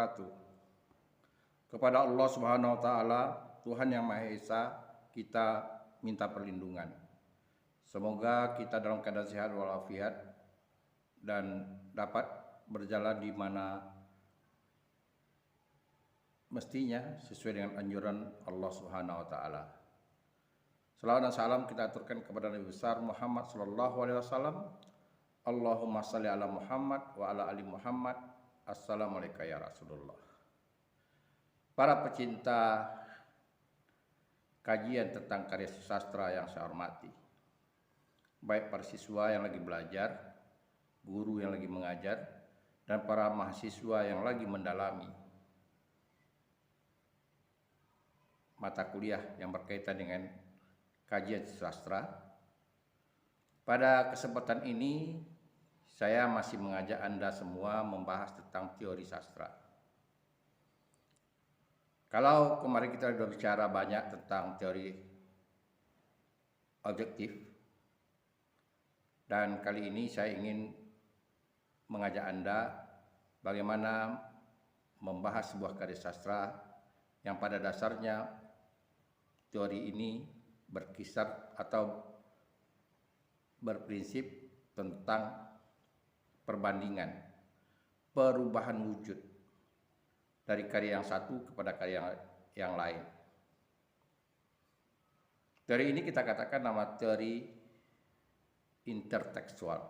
wabarakatuh. Kepada Allah Subhanahu wa taala, Tuhan yang Maha Esa, kita minta perlindungan. Semoga kita dalam keadaan sehat walafiat dan dapat berjalan di mana mestinya sesuai dengan anjuran Allah Subhanahu wa taala. Salawat dan salam kita aturkan kepada Nabi besar Muhammad sallallahu alaihi wasallam. Allahumma shalli ala Muhammad wa ala ali Muhammad. Assalamualaikum ya Rasulullah. Para pecinta kajian tentang karya sastra yang saya hormati, baik para siswa yang lagi belajar, guru yang lagi mengajar, dan para mahasiswa yang lagi mendalami mata kuliah yang berkaitan dengan kajian sastra. Pada kesempatan ini saya masih mengajak Anda semua membahas tentang teori sastra. Kalau kemarin kita sudah bicara banyak tentang teori objektif, dan kali ini saya ingin mengajak Anda bagaimana membahas sebuah karya sastra yang pada dasarnya teori ini berkisar atau berprinsip tentang perbandingan, perubahan wujud dari karya yang satu kepada karya yang lain. Teori ini kita katakan nama teori intertekstual.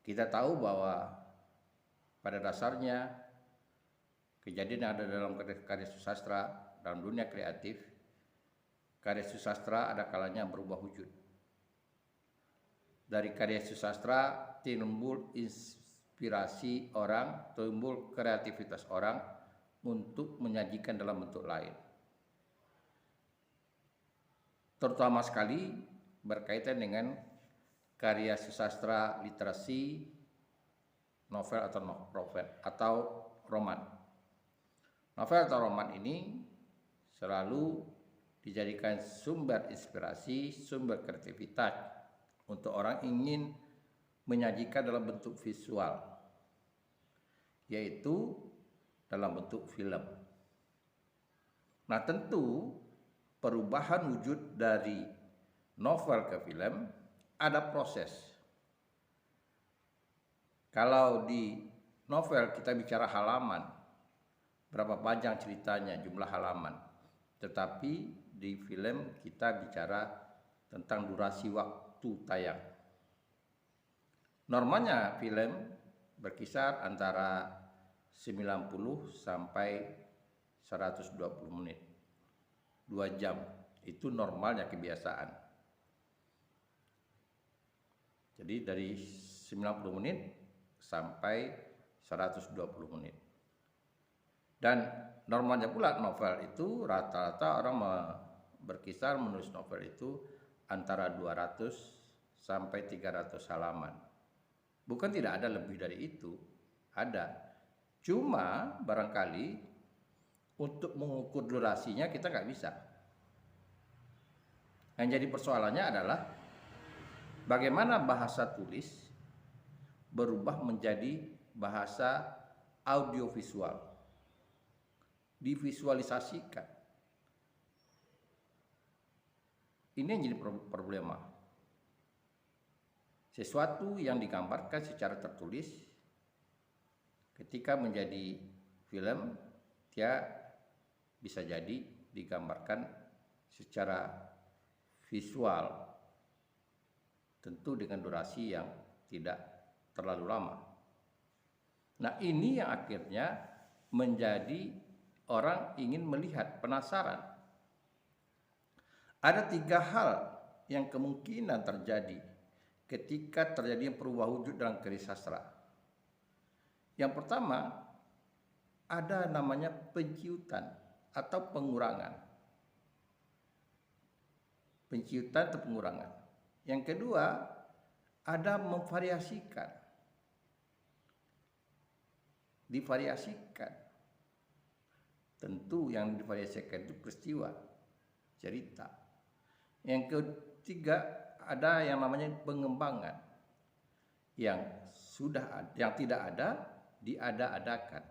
Kita tahu bahwa pada dasarnya kejadian yang ada dalam karya sastra, dalam dunia kreatif, karya sastra ada kalanya berubah wujud. Dari karya sastra timbul inspirasi orang, timbul kreativitas orang untuk menyajikan dalam bentuk lain. Terutama sekali berkaitan dengan karya sastra literasi, novel atau roman. Novel atau roman ini selalu dijadikan sumber inspirasi, sumber kreativitas untuk orang ingin menyajikan dalam bentuk visual, yaitu dalam bentuk film. Nah, tentu perubahan wujud dari novel ke film ada proses. Kalau di novel kita bicara halaman, berapa panjang ceritanya, jumlah halaman. Tetapi di film kita bicara tentang durasi waktu tayang. Normalnya film berkisar antara 90 sampai 120 menit. 2 jam. Itu normalnya kebiasaan. Jadi dari 90 menit sampai 120 menit. Dan normalnya pula novel itu rata-rata orang berkisar menulis novel itu antara 200 sampai 300 halaman. Bukan tidak ada lebih dari itu, ada. Cuma barangkali untuk mengukur durasinya kita nggak bisa. Yang jadi persoalannya adalah bagaimana bahasa tulis berubah menjadi bahasa audiovisual, divisualisasikan. Ini yang jadi problema. Sesuatu yang digambarkan secara tertulis ketika menjadi film, dia bisa jadi digambarkan secara visual, tentu dengan durasi yang tidak terlalu lama. Nah, ini yang akhirnya menjadi orang ingin melihat, penasaran. Ada 3 hal yang kemungkinan terjadi ketika terjadi perubahan wujud dalam karya sastra. Yang pertama, ada namanya penciutan atau pengurangan. Penciutan atau pengurangan. Yang kedua, ada memvariasikan. Divariasikan. Tentu yang divariasikan itu peristiwa, cerita. Yang ketiga, ada yang namanya pengembangan, yang tidak ada diada-adakan.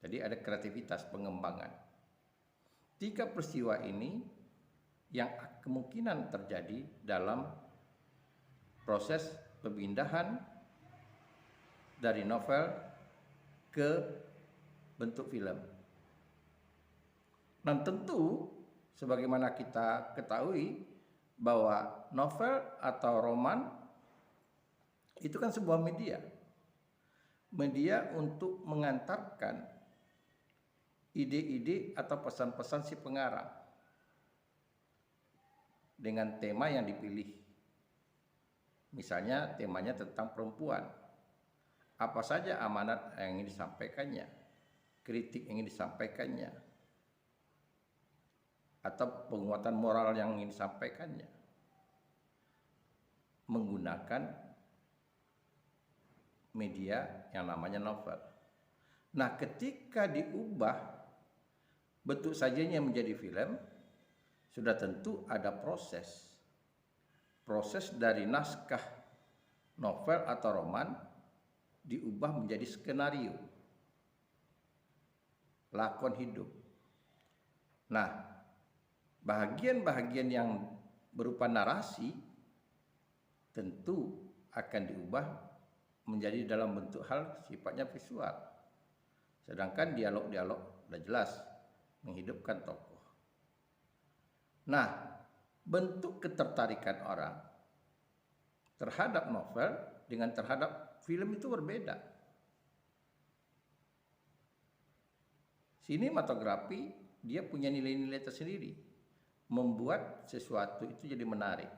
Jadi ada kreativitas pengembangan. 3 peristiwa ini yang kemungkinan terjadi dalam proses pemindahan dari novel ke bentuk film. Dan tentu sebagaimana kita ketahui bahwa novel atau roman itu kan sebuah media. Media untuk mengantarkan ide-ide atau pesan-pesan si pengarang dengan tema yang dipilih. Misalnya temanya tentang perempuan. Apa saja amanat yang ingin disampaikannya, kritik yang ingin disampaikannya, atau penguatan moral yang ingin disampaikannya, menggunakan media yang namanya novel. Nah, ketika diubah bentuk sajiannya menjadi film, sudah tentu ada proses dari naskah novel atau roman diubah menjadi skenario, lakon hidup. Nah, bahagian-bahagian yang berupa narasi tentu akan diubah menjadi dalam bentuk hal sifatnya visual. Sedangkan dialog-dialog sudah jelas menghidupkan tokoh. Nah, bentuk ketertarikan orang terhadap novel dengan terhadap film itu berbeda. Sinematografi dia punya nilai-nilai tersendiri, membuat sesuatu itu jadi menarik.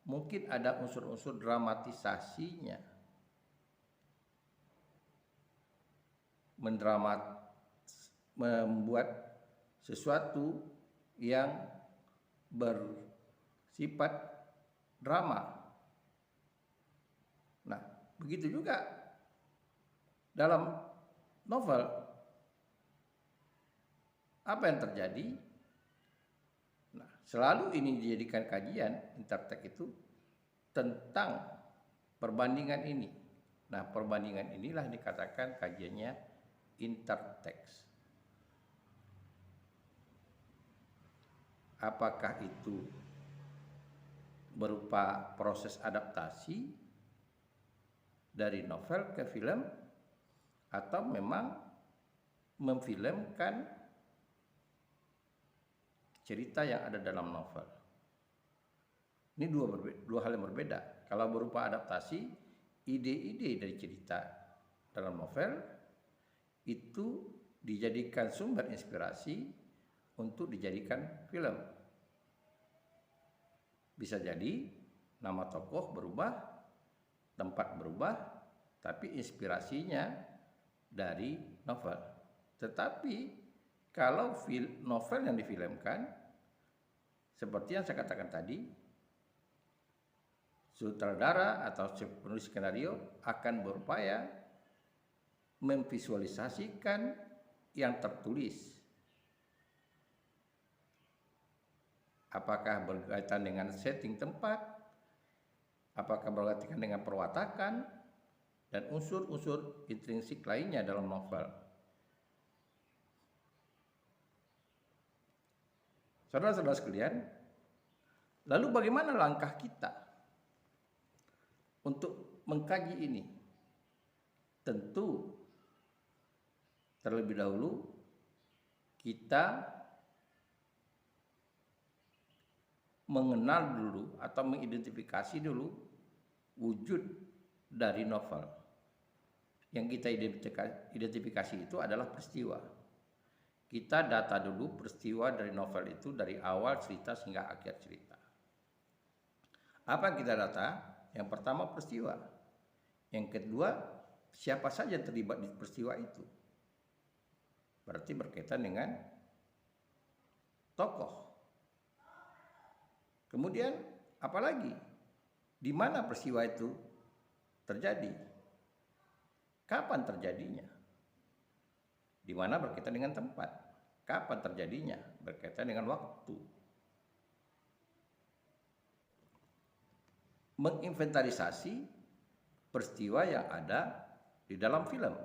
Mungkin ada unsur-unsur dramatisasinya, membuat sesuatu yang bersifat drama. Nah, begitu juga dalam novel. Apa yang terjadi? Nah, selalu ini dijadikan kajian intertek itu tentang perbandingan ini. Nah, perbandingan inilah dikatakan kajiannya interteks. Apakah itu berupa proses adaptasi dari novel ke film atau memang memfilmkan cerita yang ada dalam novel. Ini dua hal yang berbeda. Kalau berupa adaptasi, ide-ide dari cerita dalam novel itu dijadikan sumber inspirasi untuk dijadikan film. Bisa jadi nama tokoh berubah, tempat berubah, tapi inspirasinya dari novel. Tetapi kalau novel yang difilmkan, seperti yang saya katakan tadi, sutradara atau penulis skenario akan berupaya memvisualisasikan yang tertulis. Apakah berkaitan dengan setting tempat, apakah berkaitan dengan perwatakan, dan unsur-unsur intrinsik lainnya dalam novel. Saudara-saudara sekalian, lalu bagaimana langkah kita untuk mengkaji ini? Tentu terlebih dahulu kita mengenal dulu atau mengidentifikasi dulu wujud dari novel. Yang kita identifikasi itu adalah peristiwa. Kita data dulu peristiwa dari novel itu dari awal cerita hingga akhir cerita. Apa yang kita data? Yang pertama peristiwa. Yang kedua, siapa saja yang terlibat di peristiwa itu. Berarti berkaitan dengan tokoh. Kemudian apalagi? Di mana peristiwa itu terjadi? Kapan terjadinya? Di mana berkaitan dengan tempat? Kapan terjadinya? Berkaitan dengan waktu. Menginventarisasi peristiwa yang ada di dalam film.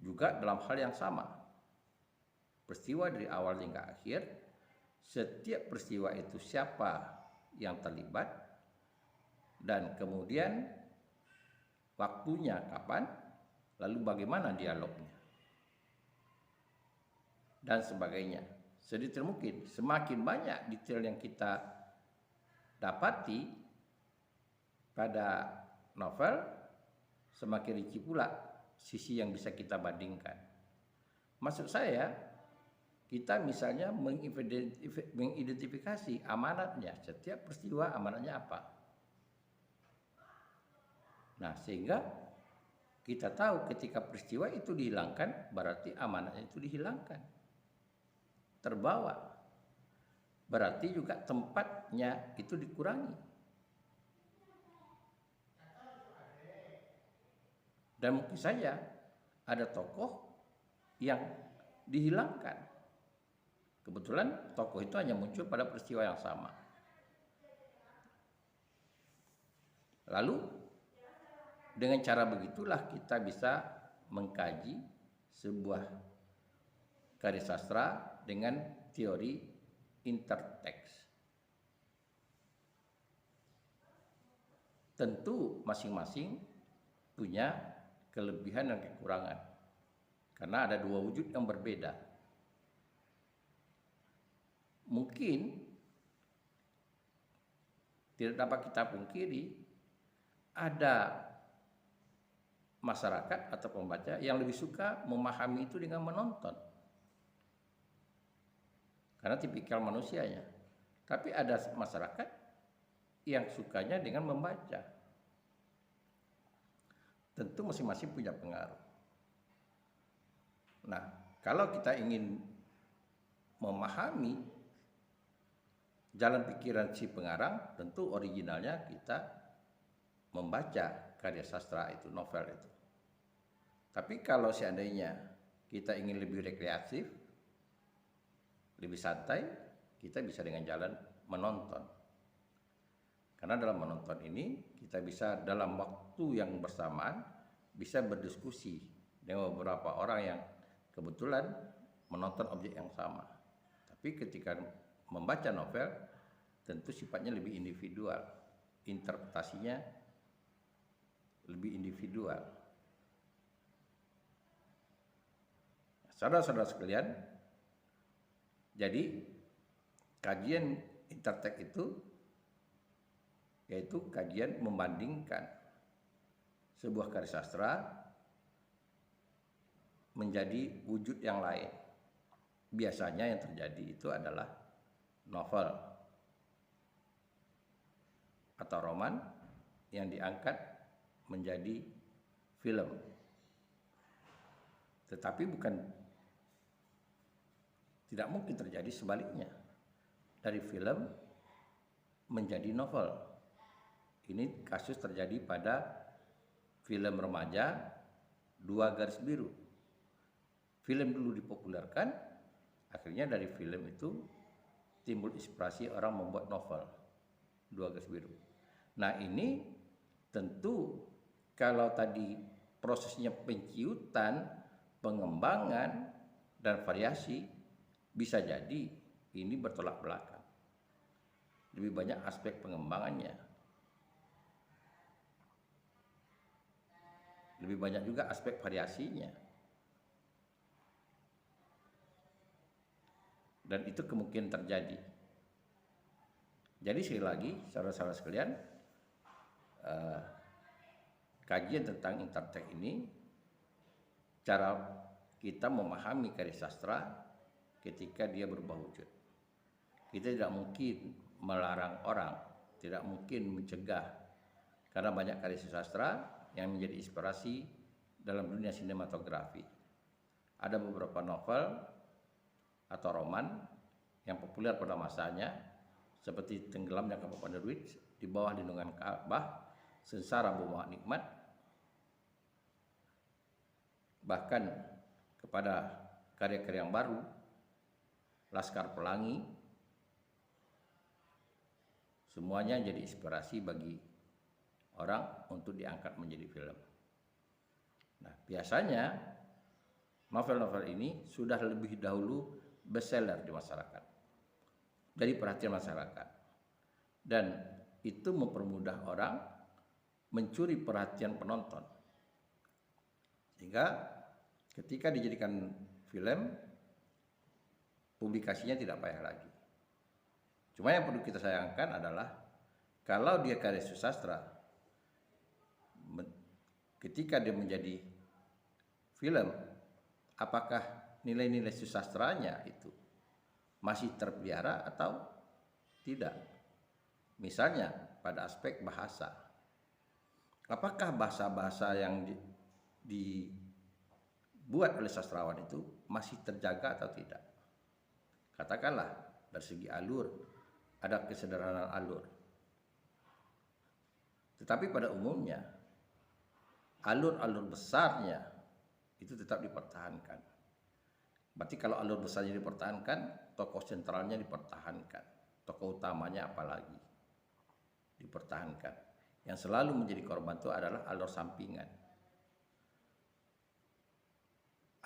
juga dalam hal yang sama. Peristiwa dari awal hingga akhir, setiap peristiwa itu siapa yang terlibat, dan kemudian waktunya kapan, lalu bagaimana dialognya, dan sebagainya. Sedetail mungkin. Semakin banyak detail yang kita dapati pada novel, semakin rinci pula sisi yang bisa kita bandingkan. Maksud saya, kita misalnya mengidentifikasi amanatnya, setiap peristiwa amanatnya apa. Nah, sehingga kita tahu ketika peristiwa itu dihilangkan, berarti amanatnya itu dihilangkan. Terbawa, berarti juga tempatnya itu dikurangi. Dan mungkin saja ada tokoh yang dihilangkan. Kebetulan tokoh itu hanya muncul pada peristiwa yang sama. Lalu dengan cara begitulah kita bisa mengkaji sebuah karya sastra dengan teori interteks. Tentu masing-masing punya kelebihan dan kekurangan, karena ada dua wujud yang berbeda. Mungkin tidak dapat kita pungkiri ada masyarakat atau pembaca yang lebih suka memahami itu dengan menonton, karena tipikal manusianya. Tapi ada masyarakat yang sukanya dengan membaca. Tentu masing-masing punya pengaruh. Nah, kalau kita ingin memahami jalan pikiran si pengarang, tentu originalnya kita membaca karya sastra itu, novel itu. Tapi kalau seandainya kita ingin lebih rekreatif, lebih santai, kita bisa dengan jalan menonton. Karena dalam menonton ini kita bisa dalam waktu yang bersamaan bisa berdiskusi dengan beberapa orang yang kebetulan menonton objek yang sama. Tapi ketika membaca novel, tentu sifatnya lebih individual, interpretasinya lebih individual. Saudara-saudara sekalian, jadi kajian interteks itu yaitu kajian membandingkan sebuah karya sastra menjadi wujud yang lain. Biasanya yang terjadi itu adalah novel atau roman yang diangkat menjadi film. Tetapi tidak mungkin terjadi sebaliknya, dari film menjadi novel. Ini kasus terjadi pada film remaja Dua Garis Biru. Film dulu dipopulerkan, akhirnya dari film itu timbul inspirasi orang membuat novel Dua Garis Biru. Nah, ini tentu kalau tadi prosesnya penciutan, pengembangan, dan variasi, bisa jadi ini bertolak belakang. Lebih banyak aspek pengembangannya, lebih banyak juga aspek variasinya. Dan itu kemungkinan terjadi. Jadi sekali lagi, saudara-saudara sekalian, kajian tentang interteks ini, cara kita memahami karya sastra ketika dia berubah wujud. Kita tidak mungkin melarang orang, tidak mungkin mencegah, karena banyak karya sastra yang menjadi inspirasi dalam dunia sinematografi. Ada beberapa novel atau roman yang populer pada masanya, seperti Tenggelamnya Kapal Panderwich, Di Bawah Lindungan Ka'bah, Sengsara Buma Nikmat, bahkan kepada karya-karya yang baru, Laskar Pelangi, semuanya jadi inspirasi bagi orang untuk diangkat menjadi film. Nah, biasanya novel-novel ini sudah lebih dahulu bestseller di masyarakat, dari perhatian masyarakat, dan itu mempermudah orang mencuri perhatian penonton, sehingga ketika dijadikan film, publikasinya tidak payah lagi. Cuma yang perlu kita sayangkan adalah kalau dia karya sastra, ketika dia menjadi film, apakah nilai-nilai susastranya itu masih terpelihara atau tidak? Misalnya pada aspek bahasa, apakah bahasa-bahasa yang dibuat oleh sastrawan itu masih terjaga atau tidak? Katakanlah dari segi alur, ada kesederhanaan alur, tetapi pada umumnya alur-alur besarnya itu tetap dipertahankan. Berarti kalau alur besarnya dipertahankan, tokoh sentralnya dipertahankan, tokoh utamanya apalagi dipertahankan. Yang selalu menjadi korban itu adalah alur sampingan,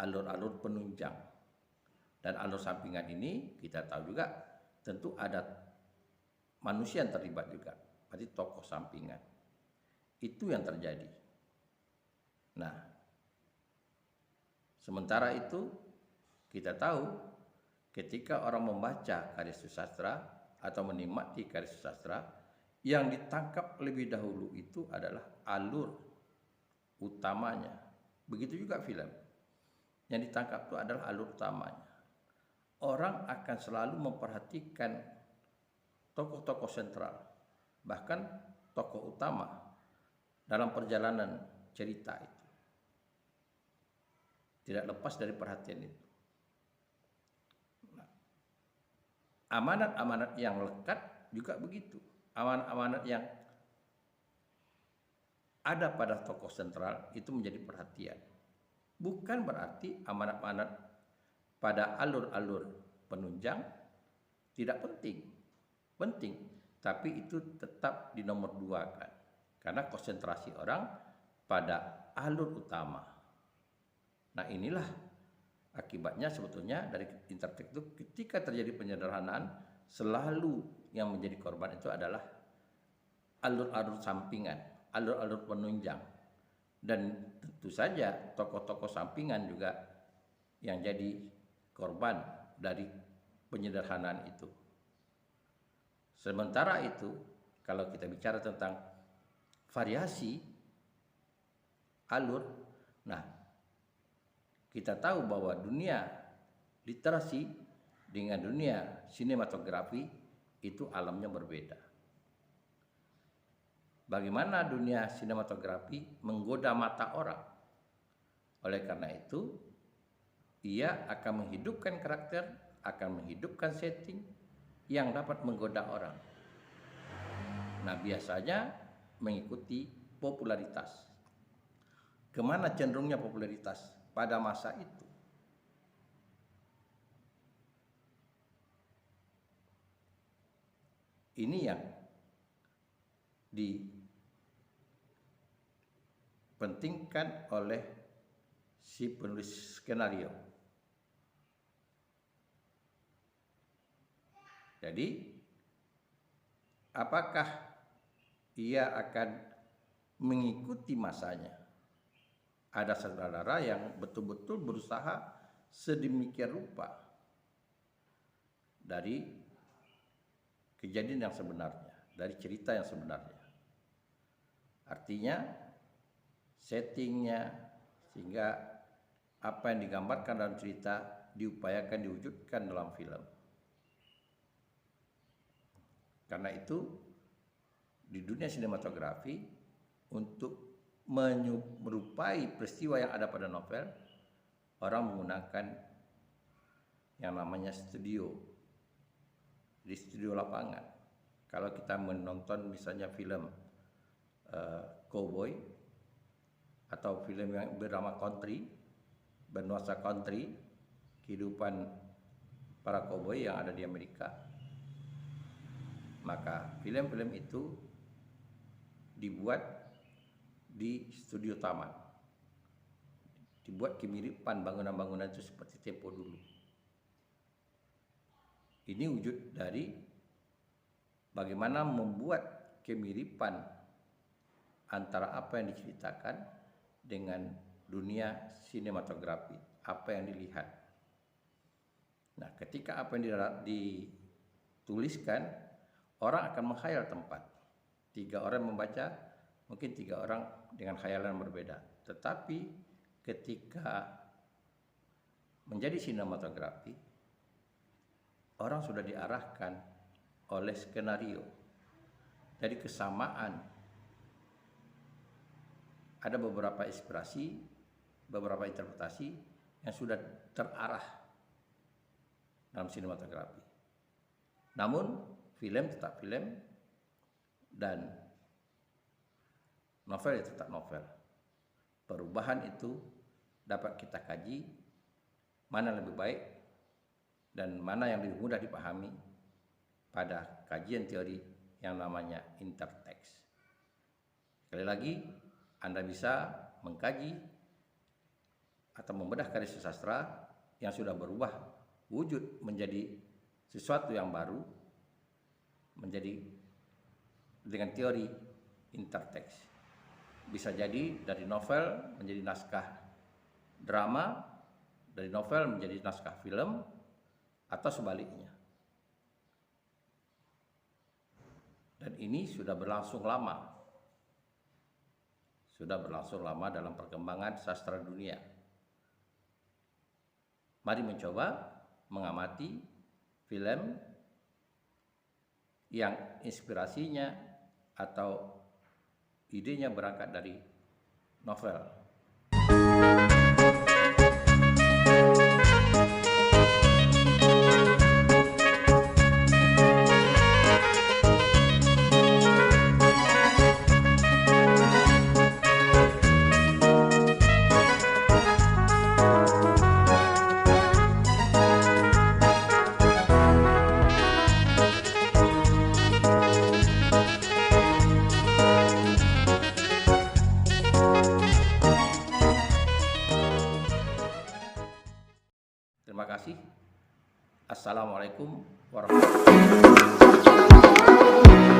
alur-alur penunjang. Dan alur sampingan ini kita tahu juga tentu ada manusia yang terlibat juga, berarti tokoh sampingan. Itu yang terjadi. Nah, sementara itu kita tahu ketika orang membaca karya sastra atau menikmati karya sastra, yang ditangkap lebih dahulu itu adalah alur utamanya. Begitu juga film. Yang ditangkap itu adalah alur utamanya. Orang akan selalu memperhatikan tokoh-tokoh sentral, bahkan tokoh utama dalam perjalanan cerita itu. Tidak lepas dari perhatian itu. Nah, amanat-amanat yang lekat juga begitu. Amanat-amanat yang ada pada tokoh sentral itu menjadi perhatian. Bukan berarti amanat-amanat pada alur-alur penunjang tidak penting. Penting, tapi itu tetap dinomorduakan. Karena konsentrasi orang pada alur utama. Nah, inilah akibatnya sebetulnya dari intertek itu, ketika terjadi penyederhanaan, selalu yang menjadi korban itu adalah alur-alur sampingan, alur-alur penunjang. Dan tentu saja tokoh-tokoh sampingan juga yang jadi korban dari penyederhanaan itu. Sementara itu, kalau kita bicara tentang variasi alur, nah, kita tahu bahwa dunia literasi dengan dunia sinematografi itu alamnya berbeda. Bagaimana dunia sinematografi menggoda mata orang. Oleh karena itu, ia akan menghidupkan karakter, akan menghidupkan setting yang dapat menggoda orang. Nah, biasanya mengikuti popularitas. Kemana cenderungnya popularitas pada masa itu? Ini yang dipentingkan oleh si penulis skenario. Jadi, apakah ia akan mengikuti masanya? Ada sutradara yang betul-betul berusaha sedemikian rupa dari kejadian yang sebenarnya, dari cerita yang sebenarnya. Artinya settingnya, sehingga apa yang digambarkan dalam cerita diupayakan diwujudkan dalam film. Karena itu di dunia sinematografi, untuk menyerupai peristiwa yang ada pada novel, orang menggunakan yang namanya studio, di studio lapangan. Kalau kita menonton misalnya film cowboy atau film yang bernama country, bernuansa country, kehidupan para cowboy yang ada di Amerika, maka film-film itu dibuat di studio taman, dibuat kemiripan bangunan-bangunan itu seperti tempo dulu. Ini wujud dari bagaimana membuat kemiripan antara apa yang diceritakan dengan dunia sinematografi, apa yang dilihat. Nah, ketika apa yang dituliskan, orang akan menghayal tempat. 3 orang membaca, mungkin 3 orang dengan khayalan berbeda. Tetapi ketika menjadi sinematografi, orang sudah diarahkan oleh skenario. Jadi kesamaan. Ada beberapa inspirasi, beberapa interpretasi yang sudah terarah dalam sinematografi. Namun film tetap film dan novel tetap novel. Perubahan itu dapat kita kaji mana lebih baik dan mana yang lebih mudah dipahami pada kajian teori yang namanya intertext. Sekali lagi, Anda bisa mengkaji atau membedah karya sastra yang sudah berubah wujud menjadi sesuatu yang baru, menjadi dengan teori intertext. Bisa jadi dari novel menjadi naskah drama, dari novel menjadi naskah film, atau sebaliknya. Dan ini sudah berlangsung lama. Sudah berlangsung lama dalam perkembangan sastra dunia. Mari mencoba mengamati film yang inspirasinya atau idenya berangkat dari novel. Terima kasih. Assalamualaikum warahmatullahi wabarakatuh.